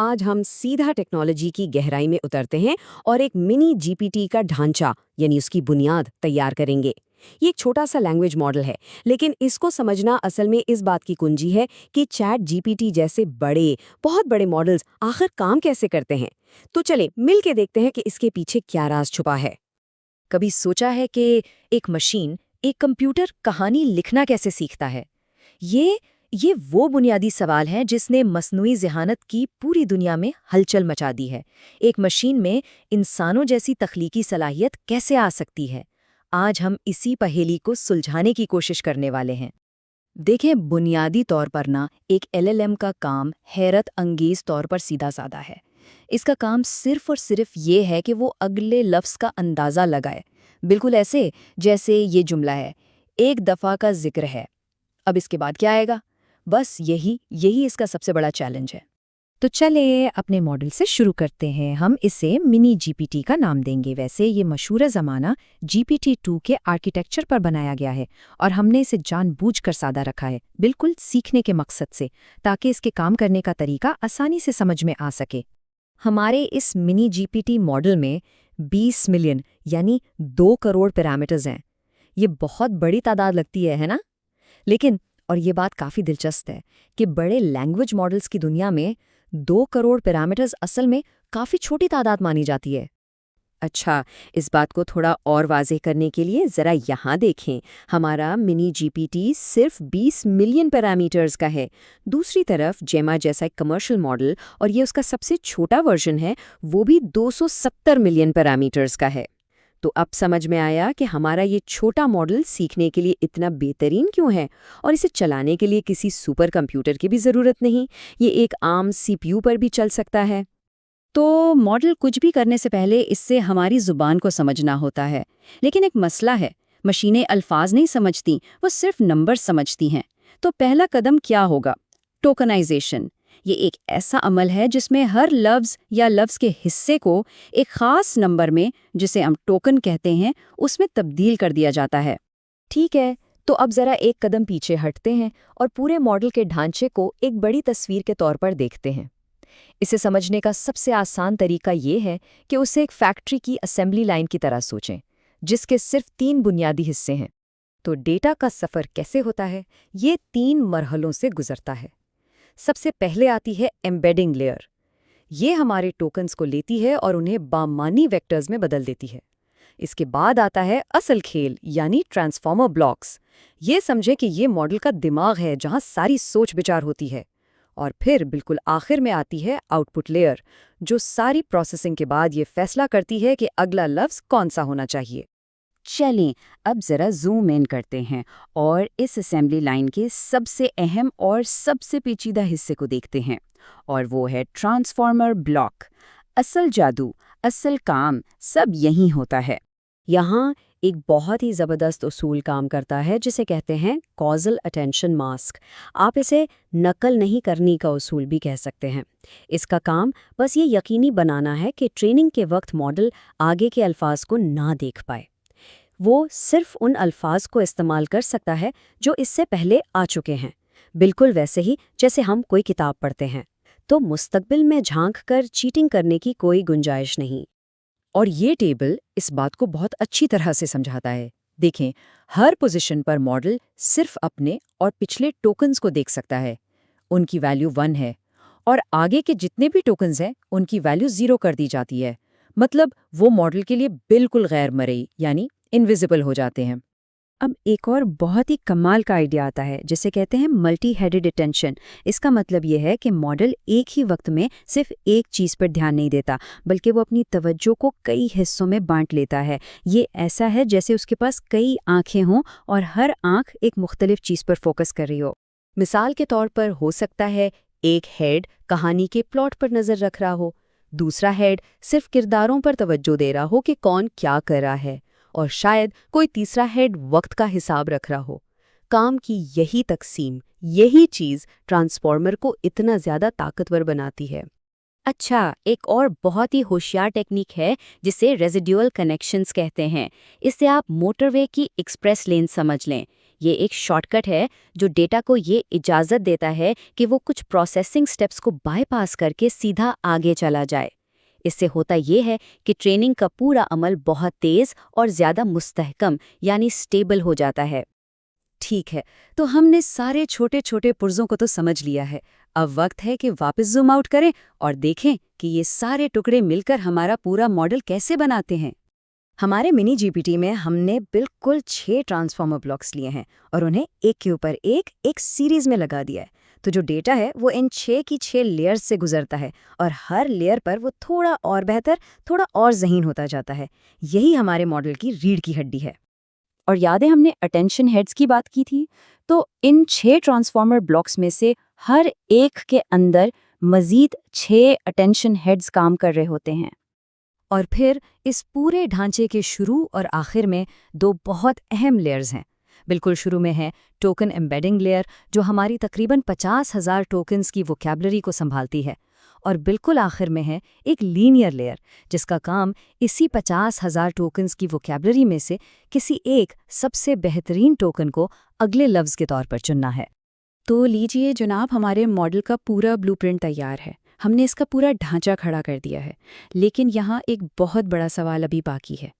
आज हम सीधा टेक्नोलॉजी की गहराई में उतरते हैं और एक मिनी जीपीटी का ढांचा यानी उसकी बुनियाद तैयार करेंगे। ये एक छोटा सा लैंग्वेज मॉडल है, लेकिन इसको समझना असल में इस बात की कुंजी है कि चैट जीपीटी जैसे बहुत बड़े मॉडल्स आखिर काम कैसे करते हैं। तो चले मिल के देखते हैं कि इसके पीछे क्या राज छुपा है। कभी सोचा है कि एक मशीन, एक कंप्यूटर कहानी लिखना कैसे सीखता है? ये वो बुनियादी सवाल है जिसने मस्नूई ज़हानत की पूरी दुनिया में हलचल मचा दी है। एक मशीन में इंसानों जैसी तख्लीकी सलाहियत कैसे आ सकती है? आज हम इसी पहेली को सुलझाने की कोशिश करने वाले हैं। देखें, बुनियादी तौर पर एक एलएलएम का काम हैरत अंगेज तौर पर सीधा साधा है। इसका काम सिर्फ और सिर्फ ये है कि वो अगले लफ्ज़ का अंदाज़ा लगाए, बिल्कुल ऐसे जैसे ये जुमला है, एक दफ़ा का जिक्र है। अब इसके बाद क्या आएगा? बस यही इसका सबसे बड़ा चैलेंज है। तो चलिए अपने मॉडल से शुरू करते हैं। हम इसे मिनी जीपीटी का नाम देंगे। वैसे ये मशहूर ज़माना GPT-2 के आर्किटेक्चर पर बनाया गया है और हमने इसे जानबूझकर सादा रखा है, बिल्कुल सीखने के मकसद से, ताकि इसके काम करने का तरीका आसानी से समझ में आ सके। हमारे इस मिनी जीपीटी मॉडल में 20 मिलियन यानी 2 करोड़ पैरामीटर्स हैं। ये बहुत बड़ी तादाद लगती है ना? लेकिन और ये बात काफ़ी दिलचस्प है कि बड़े लैंग्वेज मॉडल्स की दुनिया में 2 करोड़ पैरामीटर्स असल में काफ़ी छोटी तादाद मानी जाती है। अच्छा, इस बात को थोड़ा और वाज़ेह करने के लिए ज़रा यहाँ देखें। हमारा मिनी जीपीटी सिर्फ 20 मिलियन पैरामीटर्स का है। दूसरी तरफ जेमा जैसा एक कमर्शियल मॉडल, और ये उसका सबसे छोटा वर्जन है, वो भी 270 मिलियन पैरामीटर्स का है। तो अब समझ में आया कि हमारा ये छोटा मॉडल सीखने के लिए इतना बेहतरीन क्यों है, और इसे चलाने के लिए किसी सुपर कंप्यूटर की भी ज़रूरत नहीं। ये एक आम सीपीयू पर भी चल सकता है। तो मॉडल कुछ भी करने से पहले इससे हमारी ज़ुबान को समझना होता है। लेकिन एक मसला है, मशीनें अल्फाज नहीं समझती, वो सिर्फ नंबर समझती हैं। तो पहला कदम क्या होगा? टोकनाइजेशन। ये एक ऐसा अमल है जिसमें हर लफ्ज़ या लफ्ज़ के हिस्से को एक ख़ास नंबर में, जिसे हम टोकन कहते हैं, उसमें तब्दील कर दिया जाता है। ठीक है, तो अब ज़रा एक कदम पीछे हटते हैं और पूरे मॉडल के ढांचे को एक बड़ी तस्वीर के तौर पर देखते हैं। इसे समझने का सबसे आसान तरीका ये है कि उसे एक फैक्ट्री की असेंबली लाइन की तरह सोचें, जिसके सिर्फ 3 बुनियादी हिस्से हैं। तो डेटा का सफ़र कैसे होता है? ये 3 मरहलों से गुजरता है। सबसे पहले आती है एम्बेडिंग लेयर। ये हमारे टोकन्स को लेती है और उन्हें बामानी वेक्टर्स में बदल देती है। इसके बाद आता है असल खेल यानी ट्रांसफॉर्मर ब्लॉक्स। ये समझे कि ये मॉडल का दिमाग है, जहाँ सारी सोच विचार होती है। और फिर बिल्कुल आखिर में आती है आउटपुट लेयर, जो सारी प्रोसेसिंग के बाद ये फैसला करती है कि अगला लफ्ज़ कौन सा होना चाहिए। चलें, अब ज़रा जूम इन करते हैं और इस असेंबली लाइन के सबसे अहम और सबसे पेचीदा हिस्से को देखते हैं, और वो है ट्रांसफॉर्मर ब्लॉक। असल जादू, असल काम सब यहीं होता है। यहाँ एक बहुत ही ज़बरदस्त उसूल काम करता है, जिसे कहते हैं कॉजल अटेंशन मास्क। आप इसे नकल नहीं करने का उसूल भी कह सकते हैं। इसका काम बस ये यकीनी बनाना है कि ट्रेनिंग के वक्त मॉडल आगे के अल्फाज को ना देख पाए। वो सिर्फ उन अल्फाज को इस्तेमाल कर सकता है जो इससे पहले आ चुके हैं, बिल्कुल वैसे ही जैसे हम कोई किताब पढ़ते हैं। तो मुस्तकबिल में झांक कर चीटिंग करने की कोई गुंजाइश नहीं। और ये टेबल इस बात को बहुत अच्छी तरह से समझाता है। देखें, हर पोजीशन पर मॉडल सिर्फ अपने और पिछले टोकन्स को देख सकता है। उनकी वैल्यू 1 है और आगे के जितने भी टोकन्स हैं उनकी वैल्यू 0 कर दी जाती है। मतलब वो मॉडल के लिए बिल्कुल गैर मरई यानी इनविजिबल हो जाते हैं। अब एक और बहुत ही कमाल का आइडिया आता है, जिसे कहते हैं मल्टी हेडेड अटेंशन। इसका मतलब ये है कि मॉडल एक ही वक्त में सिर्फ एक चीज़ पर ध्यान नहीं देता, बल्कि वो अपनी तवज्जो को कई हिस्सों में बांट लेता है। ये ऐसा है जैसे उसके पास कई आंखें हों और हर आंख एक मुख्तलिफ चीज़ पर फोकस कर रही हो। मिसाल के तौर पर हो सकता है एक हेड कहानी के प्लॉट पर नज़र रख रहा हो, दूसरा हेड सिर्फ किरदारों पर तवज्जो दे रहा हो कि कौन क्या कर रहा है, और शायद कोई तीसरा हेड वक्त का हिसाब रख रहा हो। काम की यही तकसीम, यही चीज़ ट्रांसफॉर्मर को इतना ज़्यादा ताकतवर बनाती है। अच्छा, एक और बहुत ही होशियार टेक्निक है जिसे रेजिडुअल कनेक्शंस कहते हैं। इससे आप मोटरवे की एक्सप्रेस लेन समझ लें। ये एक शॉर्टकट है जो डेटा को ये इजाज़त देता है कि वो कुछ प्रोसेसिंग स्टेप्स को बाईपास करके सीधा आगे चला जाए। इससे होता ये है कि ट्रेनिंग का पूरा अमल बहुत तेज़ और ज़्यादा मुस्तहकम यानी स्टेबल हो जाता है। ठीक है, तो हमने सारे छोटे छोटे पुर्जों को तो समझ लिया है। अब वक्त है कि वापस जूम आउट करें और देखें कि ये सारे टुकड़े मिलकर हमारा पूरा मॉडल कैसे बनाते हैं। हमारे मिनी जीपीटी में हमने बिल्कुल 6 ट्रांसफॉर्मर ब्लॉक्स लिए हैं और उन्हें एक के ऊपर एक सीरीज में लगा दिया है। तो जो डेटा है वो इन 6 की 6 लेयर्स से गुजरता है और हर लेयर पर वो थोड़ा और बेहतर, थोड़ा और ज़हीन होता जाता है। यही हमारे मॉडल की रीढ़ की हड्डी है। और यादें हमने अटेंशन हेड्स की बात की थी, तो इन 6 ट्रांसफॉर्मर ब्लॉक्स में से हर एक के अंदर मजीद 6 अटेंशन हेड्स काम कर रहे होते हैं। और फिर इस पूरे ढांचे के शुरू और आखिर में 2 बहुत अहम लेयर्स हैं। बिल्कुल शुरू में है टोकन एम्बेडिंग लेयर, जो हमारी तकरीबन 50,000 टोकन्स की वोकैबुलरी को संभालती है। और बिल्कुल आखिर में है एक लीनियर लेयर, जिसका काम इसी 50,000 टोकन्स की वोकैबुलरी में से किसी एक सबसे बेहतरीन टोकन को अगले लफ्ज़ के तौर पर चुनना है। तो लीजिए जनाब, हमारे मॉडल का पूरा ब्लूप्रिंट तैयार है। हमने इसका पूरा ढांचा खड़ा कर दिया है। लेकिन यहाँ एक बहुत बड़ा सवाल अभी बाकी है।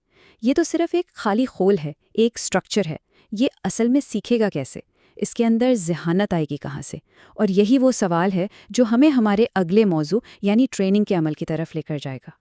ये तो सिर्फ एक खाली खोल है, एक स्ट्रक्चर है। ये असल में सीखेगा कैसे? इसके अंदर ज़हानत आएगी कहाँ से? और यही वो सवाल है जो हमें हमारे अगले मौजू यानी ट्रेनिंग के अमल की तरफ लेकर जाएगा।